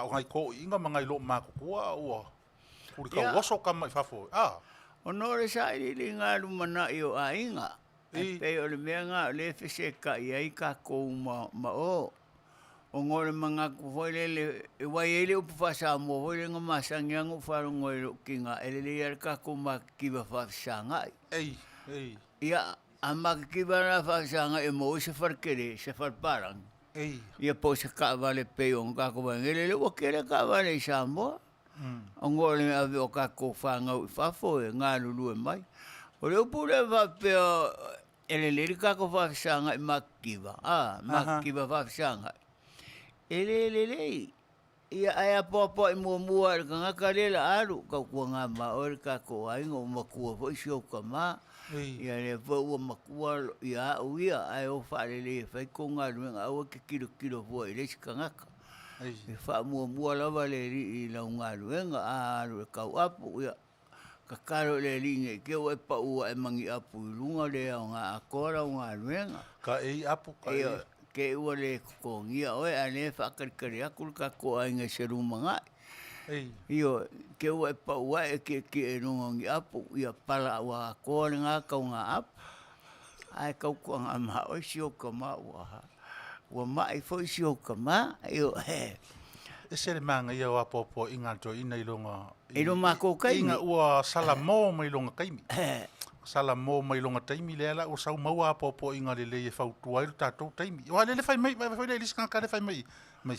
ngai ko inga mangai lo ma ko wa. Uri ka woso ka mai fafo. Onore sa i nga lumana i o ainga. Pe o le mea nga le fese ka i ka ko ma o. O ngore manga ku foi le wai ele o fa Samoa foi nga masangi ngo fa ngoi kinga ele le ka ko ma kiba fa sanga ei ia ama kiba na fa sanga e mo se farkere se farparang ia po se ka vale pe o ka ko ele le o kere ka vale Samoa o ngore ave o ka ko fa ngau fa fo nga lulu mai o le pure va pe ele le ka ko fa sanga ma kiba ma kiba fa sanga ele ia ai popo i mua ka kalela aru ka kuanga ma or ka ko ai ngo makua fo sio ka ma ia le fo makua ia uia ai o Fale le fai ko nga nga o ke kilo fo ile skanga e fa mua la vale i la nga nga aru ka apu ia ka karo le linge ke o pa u e mangi apu lunga le nga akora nga ka apu ka ke ua le kongia oe ane whakarikari akul ka ko ainga se rumanga. Io ke ua e pa ua e ke e rungongi apu ia pala ua koa ngā kau ngā apu. Ai kau kua ngā maa oi sio ka maa ua mai fo sio ka maa. Io e se le manga ia o apopo inga to ina ilonga. Ilonga ko kaimi. Inga ua salamo ma ilonga kaimi. Sala mo mai longa taimi le ala o sau maua popo inga le le fau tuai tatou taimi o le fai mai fai le skan ka le fai mai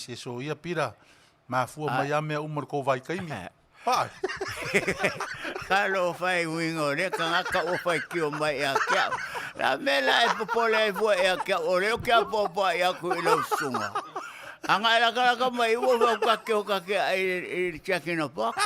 se so ia pira ma fu mai ame umar ko vai kaimi pa kalo fai wingo le ka o fai ki o mai a kia la mela e popo le vo e a kia o le kia popo ia ku ilo sunga anga la ka mai o ka ke ai check in a box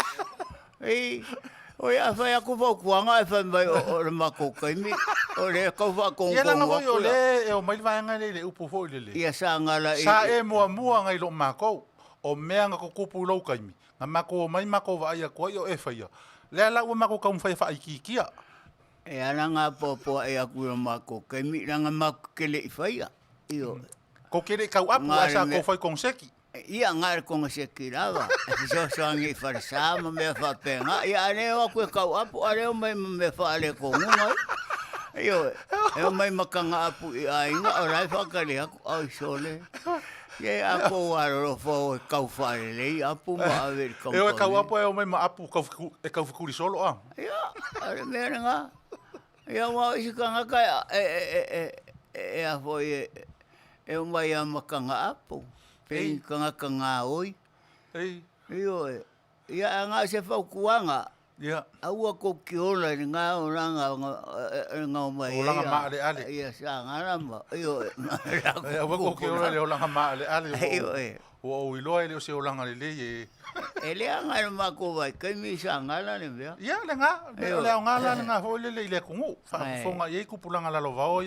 Oi a fai aku fo kuanga e fai mai o le mako kaimi o le kau fa kon ia langa foi o le e o mai vai nga le upu foi le ia sa ngala sa e mua ngai lo mako o mea nga ko kupu lo kaimi nga mako mai mako vai a ko o e fai le la o mako ka fai fa ikikia e ana nga popo e aku lo mako kaimi nga mako kele i fai io ko kele kau apu asa ko fai kon seki Ia ngar ko se kirava. So sangi farsa ma me fa penga. Ia ne o ko kau apu are o mai me fa ale ko ngai. Io e mai makanga apu i ainga o rai fa kali aku ai sole. Ye ako aro fo kau fa le apu ma ave ko. E kau apu e o mai ma apu kau fukuri solo a. Ia are me nga. Ia wa i kanga ka e a foi e o mai a makanga apu. Pei kanga oi. Ei. Io ia nga se fa kuanga. Ia. Aua ko kiola ni nga oranga nga mai. Olanga ma ale. Ia sa nga ma. Io. Aua ko kiola le olanga ma ale. Io o iloa ele o se olanga le e. Ele nga ma ko vai kai mi sa nga la ni vea. Ia le nga. Le nga la nga ho le le kungu. Fa fonga ye kupulanga la lova o.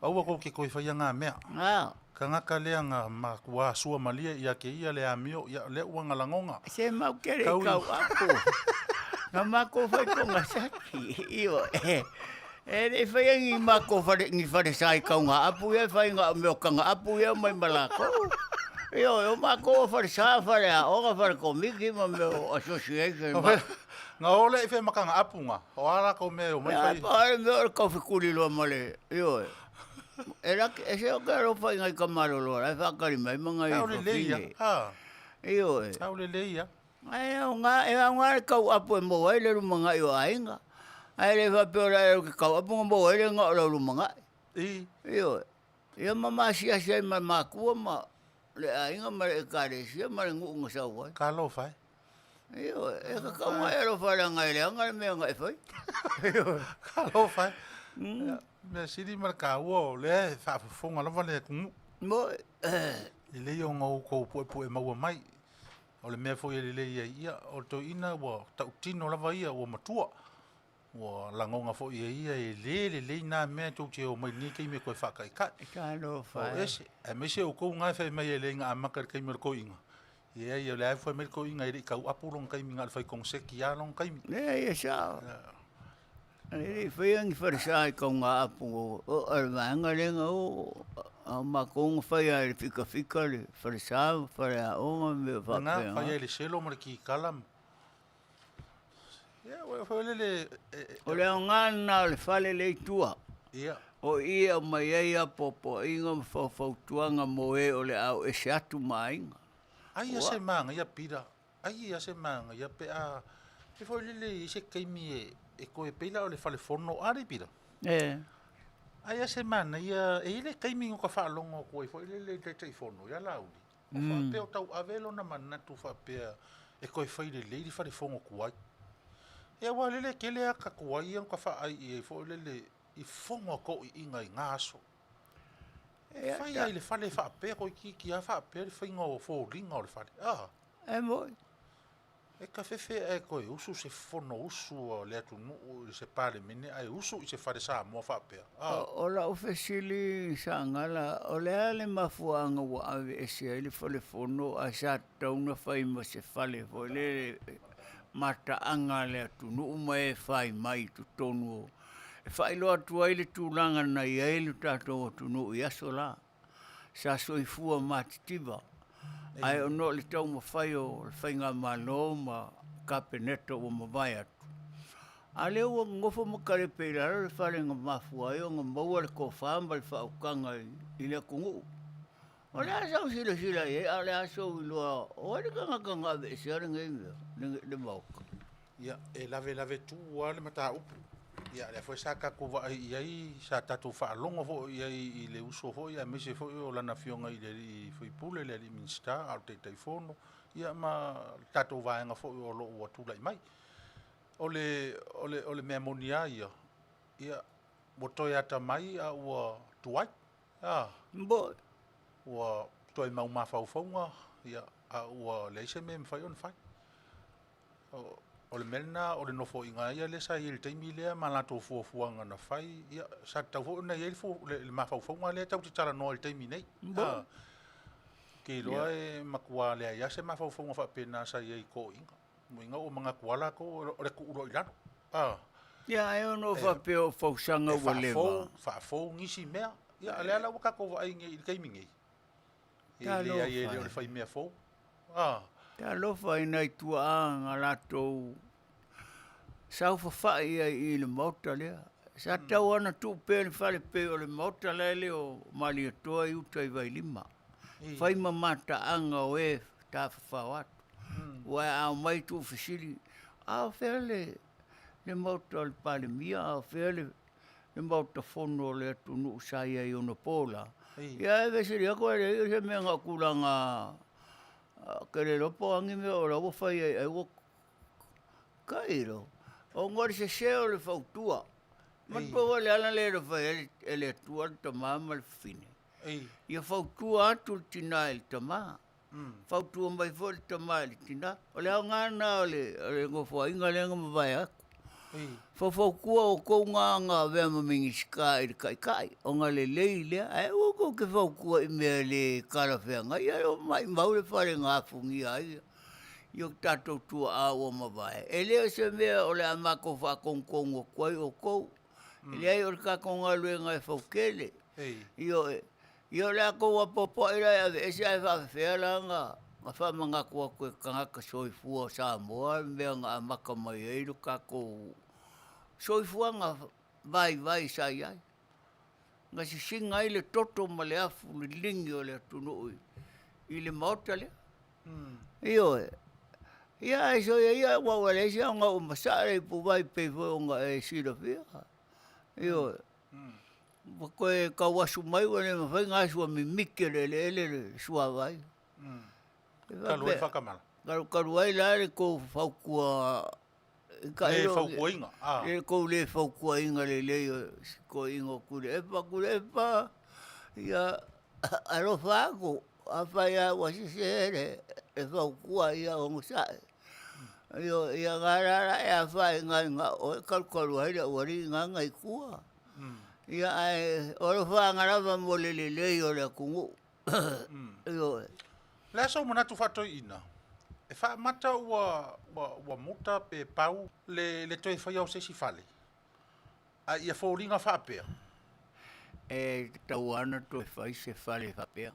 Aua ko ke koi fa nga mea. Ah. Kanga kalea nga makua sua malia ia ke ia le amio ia le uanga langonga. Se mau kere kau apu. Nga mako fai ko nga saki. Io e fai ngi mako fai ngi fai sai kau nga apu ia fai nga meo kanga apu ia mai malako. Io mako fai sa fai a o fai ko miki ma meo association. Nga ole e fai makanga apu nga. O ala ko meo mai fai. Pa meo ko fi kuli lo male. Io era que ese o quero fai ngai kamaro lo ai fa kari mai manga i ko leia ha io au le leia ai nga kau apu mo ai le manga io ainga ai le fa pora que kau apu mo ai nga lo manga io mama sia mama ku ma le ainga ma e kare sia ma ngu sa wa ka lo fai io e ka kau mai lo fa nga le nga me nga fai io ka lo fai me siri marka wo le fa fonga la vale ku mo ile yo ngo ko po e mau mai o le me fo ile ia o to ina wo ta tino la vai o matua wo la ngonga fo ia le na me to che o mai ni ke me ko fa kai ka lo fa ese e me se o ko nga fa mai le nga ma ka ke me ko inga ia le fa me ko inga ri ka apu long kai minga fa kong se ki ya long kai ia sa Ai foi ang farsai ko nga apu o armanga le o ma kong fai ai fica le farsa para o me va nga fai le selo mo ki kalam ia o foi le o le nga na le fale le tua ia o ia mai ia popo inga fo tuanga mo e o le au e se atu mai ai se manga ia pira ai se manga ia pe a e foi le se kaimi e ko e pila o le fale fono ari pira ai se mana ia e ile kaimi ko fa longo ko e foi le te fono ia lauli o fa pe o tau avelo na mana tu fa pe e ko e foi le fale fongo kuai e wa le ke le ka kuai ko fa ai e foi le i fongo ko i inga ngaso fai ai le fale fa pe ko ki a fa pe foi ngo fo ringa o le fale e mo e ka fefe e ko e usu se fono usu le atu no se pare mine ai usu se fare sa mo fa pe o la officially Sagala o le ale mafuanga wa ave ese le fale fono a sa tauna fai mo se fale fo le mata anga le atu no mai fai mai tu tonu e fai lo atu ai le tulanga na ia le tato tu no ia sola sa Soifua matitiba ai o no le tau ma fai o le whainga malo ma kapeneto o ma vai atu. A leo o ngofo ma kare peirara le whare nga mafua ai o nga maua le ko whaamba le whaukanga i le kungu. O le asau sila e, a le asau i loa o le kanga ave se are ngai mea, le mauka. Ia, e lave tu a le mata upu. Ia, le foi sa ka ko vai ai sa tatu fa longo fo i le uso fo ia me se fo o lana fionga i le foi pule le minsta au te telefono ia ma tatu vai nga fo o lo o tu lai mai o le memonia ia boto ia ta mai a o tuai Mbo o toi mau ma fa fonga ia a o le se me fai on fai o le mena o le nofo inga ia le sa il taimi le ma la to fuanga na fai ia sa tau fo na ia fo le ma fa fonga le tau tala no il taimi nei ke lo e makua le ia se ma fa fonga fa pena sa ia ko inga mo inga o manga kuala ko o le ku ro ilano ia e no fa pe o fo sanga o le fa fo ngisi mea ia le ala ka ko ai ngi taimi ngi ia le fai mea fo Te alofa ina i tua anga latou saufa ia i le mota lea. Sa tau ana tu pe ni fale pe o le mota lele o mali toa i uta i vai lima. Fai mamata anga o e ta whawatu. Wai au mai tu fisili. Au fele le mota le pale mia, au fele le mota fono le tunu usai ai ono pola. Ia e vesiri ako e se mea ngā kulanga kere lopo angi mea o la wafai ai wak kairo. O ngori se seo le fautua. Matua le ala le rewhai e le tua le tamama le fine. Ia fautua atu le tina le tama. Fautua mai fo le tama le tina. O le au ngana o le ngofua inga le ngamawai aku. Faukua o kou ngā wea mamingi sika i le kai. O ngā le lei lea. E uko ke faukua i mea le karawhea ngai. Ia o mai mau le whare ngā fungi ai. Yo tatou tua awa mawai. E leo se mea o le amako whakongkong o kwai o kou. Ele ai o le kakonga luenga e faukele. Io le ako wapopo i rai ave ese ai whawhewhea la ngā whamanga kua koe kangaka Soifua Samoa. Mea ngā amaka mai eiru kako Soifua ngā vai sai ai. Ngā si singa i le toto ma le afu le lingi o le atunu i le maota lea. Io e. Ia e so ia wawale sia ngā o masare i puwai peifo o ngā e sira whia. Io e. Koe kawasu mai wane mawhai ngā sua mi mike le sua vai. Kalu e whakamala. Karu ai la le kou whaukua. Le whaukua inga. Le kou le whaukua inga le leo ko ingo kure epa. Ia arofa ako. Awhai a wasisere e whaukua ia o ngusai. Ia ngarara e awhai ngā o e karu haere o wari ngai kua. Ia ai orofa ngarawa mo le o le kungu. Le aso manatu whatoi ina. E wha mata ua muta pe pau le toi whai au sesi Fale. Ia whauringa whapea. E tau ana toi whai se Fale whapea.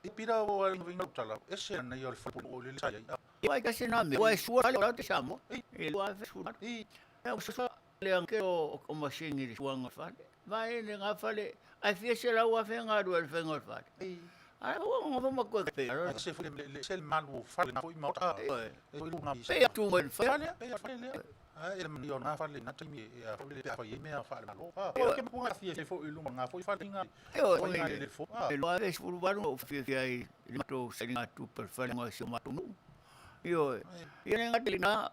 I pira o vinga utala. Ese ana i o le whapu o le sai. Wai kasi nā me. Wai sua le te Samoa. E wai sua. E usua le anke o masingi le suanga Fale. Vai le ngā Fale. Ai fia se lau a whenga rua le whenga Fale. Ai o ngā ma koe pe. Se le Manu Fale na fo i mauta. Pe atu mo le Fale. Ele mani o ngā Fale na taimi e a le peapa i mea Fale malo. O ke mpunga fia se fo i luma ngā fo i Fale inga. E loa e suru waru o fia ai le mato sa ngā tūper Fale ngā si o mato nu. Io e. Ia ngā tili nā.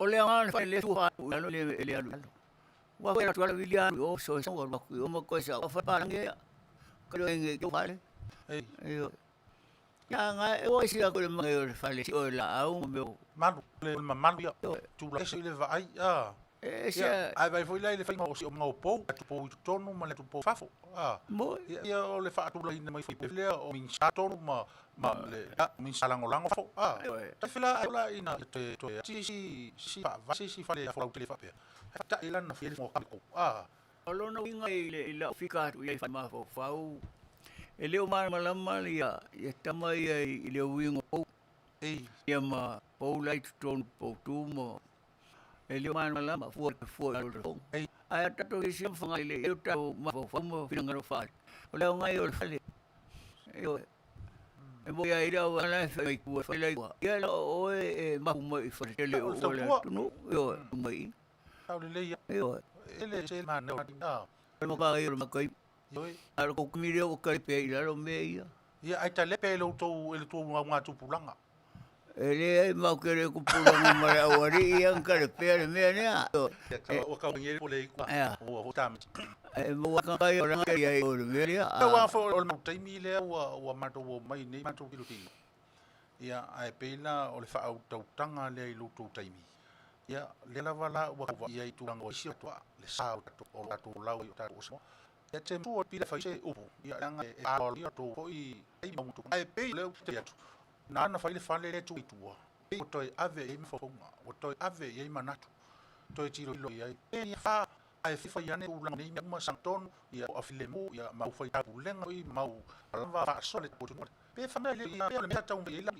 O le ngā Fale le tuha alo le alu. Wa foi atuala William o so so wa ku o mo ko sa o fa parange ko nge ko Fale io ya nga o si ko le mai o Fale o la au mo Manu le Manuia tu la se le vai sia ai vai foi le fai o si o mo po tu po tonu ma le tu po fafo mo ia o le fa tu la ina mai fi le o min sa tonu ma le min sa lango fo ta fila la ina te si va si Fale fa le fa pe ta ila na fia mo ko Alona winga i la fika tu i ma fo fau e leo malama ia tamai i le winga o ia ma po lai ton po tu mo e leo malama fo ai tato i sim fanga le eu ta ma fo mo finga ro fa o leo ngai o Fale e mo ia ira o ala fa ku fa lai ia o e Mapu mai fa Tele o le tunu yo mai ele se mano mo ba yo ma kai alo ko kumire o kai pe ila lo meia ia ai ta lepe lo to ele to nga tu pulanga ele ai ma kere ku pulanga mara wari ia ka pe me ne o ka ngere po le ku o tam e mo ka kai ora ia o me ia wa fo o mo taimi le o ma to mai nei ma to kiluti ia ai pe na o le fa au tanga le lu to taimi ia le lava la wa ia i tuango isi toa le sao to o la tu lau i ta o ia te tu o pila fa se upu ia anga e a o ia to i ai mo tu ai pe le te atu na na fa le Fale le tu i tua o to ave i mo fonga o to ave i manatu to i tiro lo ia e fa ai fa ia ne u la nei ma santon ia o afile mo ia mau fa ta bulenga i mau lava fa so le tu pe famele ia le tau me la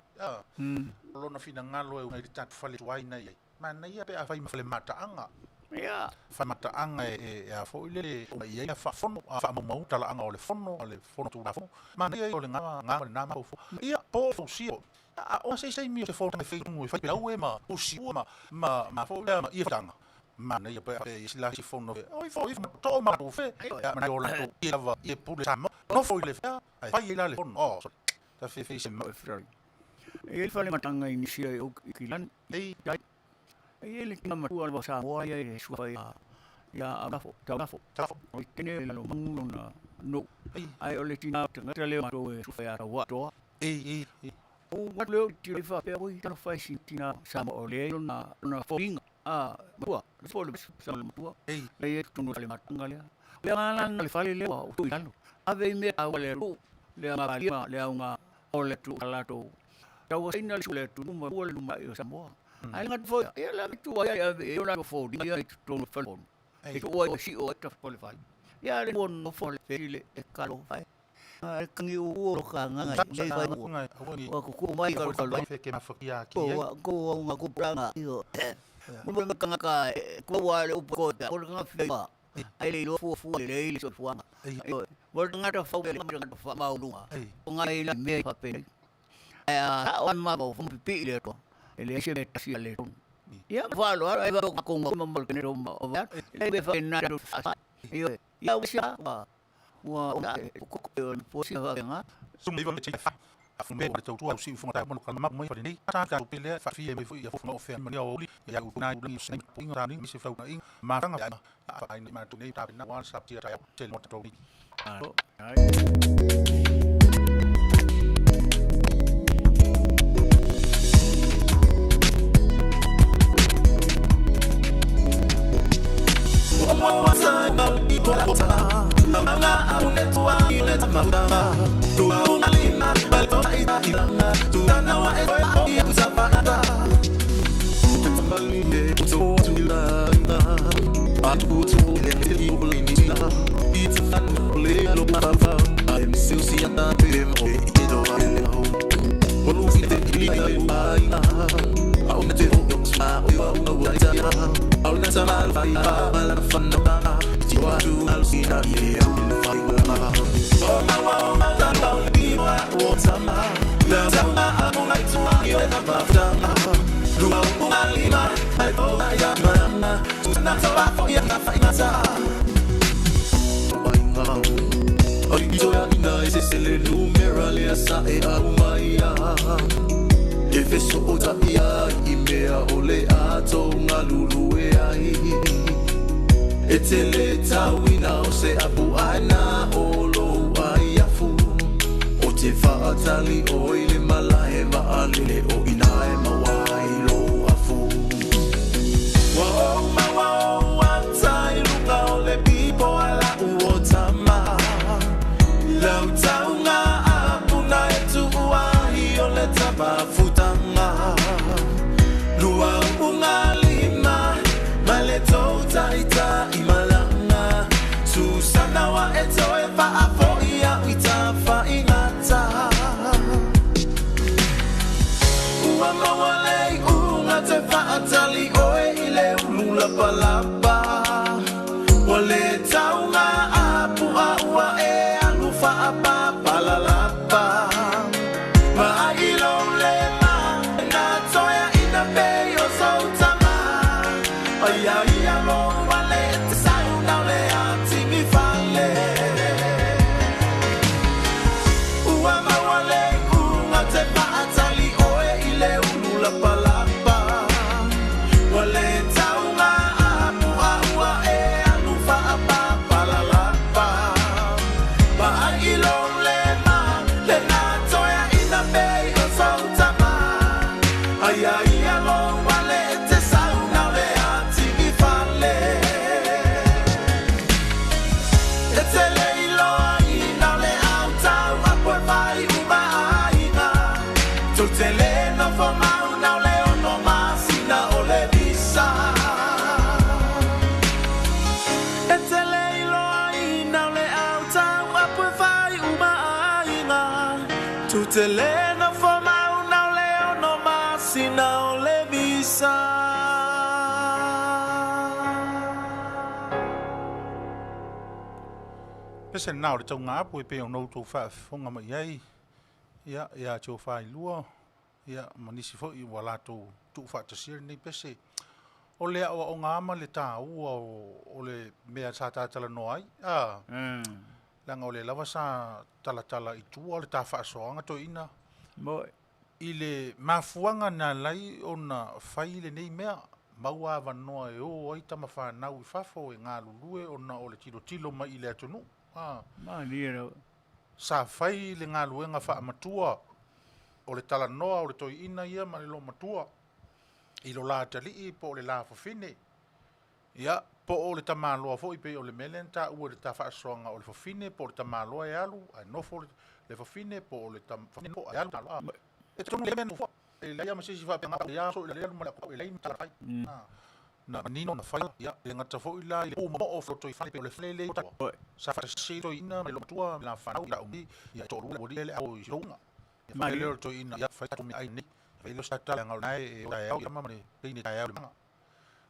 lo na fina ngalo e ngai tatu fale tuaina ia mana ia pe afai mafale mataanga ia fa mataanga e a fo ile ia fa fono fa mo tala anga o le fono tu fo mana ia o le nga na ma fo ia po fo sio o sei mi se fo me fe mu fa pela u ma o si ma fo ma ia tanga mana ia pe isla si fono oi fo to ma tu fe mana o la tu ia va ia pu le samo no fo ile fa fa ia le fono ta fe se ma e ele fale matanga inicia o kilan ei e ele kina matua le Samoa e Soifua ia agafo o kene la mangu na no ai ole tina tanga le mato e Soifua wa to ei o wat le tire fa pe o tana fa tina Samoa le na foinga matua le fo le Samoa matua ei le tunu le matanga le ngana le fale le o tu talo ave me a le le ma le nga o le tu ala to tau ina le tu ma o le ma o Samoa ai ngat fo e la tu ai e ona fo di ai tu no fo e tu o si o ta fo le fai ya le bon no fo le le e kalo fai ai kangi o ro ka nga nei fai o ku mai ka lo fe ke ma fokia ki ko nga ku pranga io mo me kanga ka ko wa le ko ta ko nga fe ai le lo fu le so fu nga mo nga ta fo le nga fa ma u nga ngai la me fa pe on ma bo fu pi le to ele se meta si le ya valo ai va con mo que no o va le fa na do yo ya usia wa ko po si va nga sum ni va me fa fu me le tu si fu ta mo ka ma mo fa ni ta ka pe le fa fi me fu ya fu no fe ma ni Aoauli ya u na u ni se ni ta ni se fa na ma tanga ai ma tu ni ta na wa sa ti ta te mo ta ni I'm still seeing that film. Maia If so ota ia imea ole ato ngalulu e ai Etele tawina o se apu ana olo ai afu O te whaatali o ile malahe maale o inae mawai lo afu Wao watai lunga ole pipo ala uotama Lau taunga apu na etu uahi ole tapafutanga Lua unga lima Maleto taita imalanga Susana wa eto eva afo ia itafa ingata Ua mawale unga te faatali oe ile ulula palapa Wale taunga apu aua e alufa apa palalapa Ma ilo lema na toya ina beyo sautama Aya ia mo wale te sauna le ati mi fale Ua ma wale unga te paatali oe ile ulula palapa Wale taunga apu aua e alufa apa Tele na fama una leo no masina o le visa. Pese nao le tau ngā pui pe o nou tau whaafonga mai ai. Ia tau whai lua. Ia manisi fo i wala tau tu whaatasiri nei pese. O le awa o ngā ama le tā ua o le mea tā tātala no ai. Langa o le lava sa tala i tua o le tā whaasoanga to ina. Moi. I le mafuanga na lai o na whai le nei mea. Maua wanoa e o ai tama whanau i whafo e ngā lulue o na o le tilo mai i le atunu. Manuia. Sa whai le ngā luenga wha matua o le tala noa o le toi ina ia ma le lo matua. I lo la tali i po o le la fofine. Ia, po o le tamaloa fo i pe o le melen ta ua le ta whaasonga o le fofine po o le tamaloa e alu. Ai nofo le fofine po o le tamaloa po e alu. E tonu le menu fo. E leia ma sisi wha penga e aso i le lelu ma le kau e leini tala kai. Na nino na whai, ia, le ngata fo i la i le umo o floto i whane pe o le flele i toa. Sa whaase to ina me lo matua, me la whanau i la umi, ia to rule wadi ele au i ronga. Ia whai leo to ina, ia whai tatu me ai ni. Whai lo sa tala ngau nae e o tae au, ia mamane, peine tae au le manga.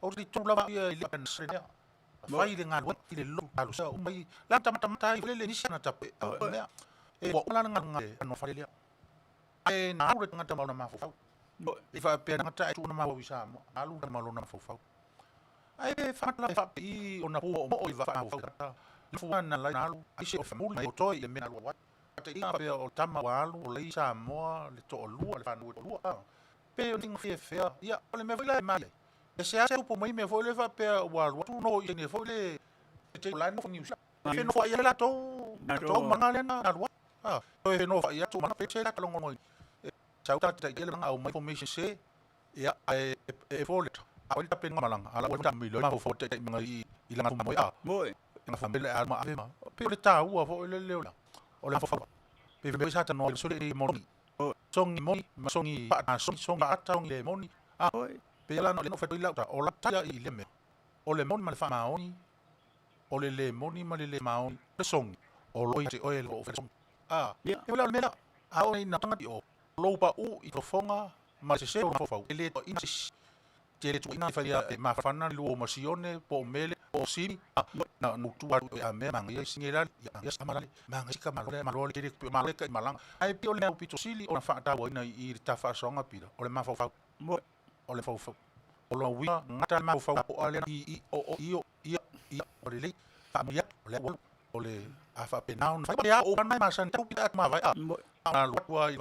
O ti tonu lava ia i le pen srenea. Whai le ngā i le lo alu sa umai. La tamata i whele nisi na tape. E wa umana ngā no whai lea. E nā aure ngata mauna mawhau. I wha pēr ngata e tūna mawa wisa mo. Alu na malona mawhau. Ai e whamatala e whape i o na pua o mo i wha au kata. Le fuana lai na alu. Ai se o whamuli o toi le mena lua wai. Ate inga pēr o tama wa alu o lei Samoa le to o lua le whanua o lua. Pēr o ninga whia whea. Ia, o le me wila e mai. E se ase upo mai me fo le whape o alu. Tu no i ne fo le te lai no whangiu. Fe no whai la tau. Tau manga le na alua. E no whai atu mana pe se la kalongo moi. Sau tata i ele au mai formation se. Ia, e fo le Aoauli tape nga malanga, ala ua tami loi ma fo te mga i langa tuma moi a. Moi. Nga whamele a ma ave ma. Pe o le tā ua fo le leo la. O le hawhawha. Pe me sa tanoa le sole e moni. Songi moni, ma songi paata, songi ata ongi le moni. Pe ala no le no whetoi lauta, o la taia i le me. O le moni ma le wha maoni. O le moni ma le maoni. Le songi. O loi te oe le o whetoi songi. E wala o le mea. A o ina tangati o. Loupa u i tofonga, ma se se o fofau. E le to ina sisi. Tele tu ina faria e mafana lu o masione po mele o sini na nutua a me manga ia singela ia samala manga sika malole tele pe malole ka malang ai pi ole upito sili ona fa ta boina i ta fa songa pira ole mafa fa ole fa fa ole wi ngata ma fa o ale i o ia ole le fa mia ole a fa penau fa ia o mai ma san tu pita ma vai a lu wa i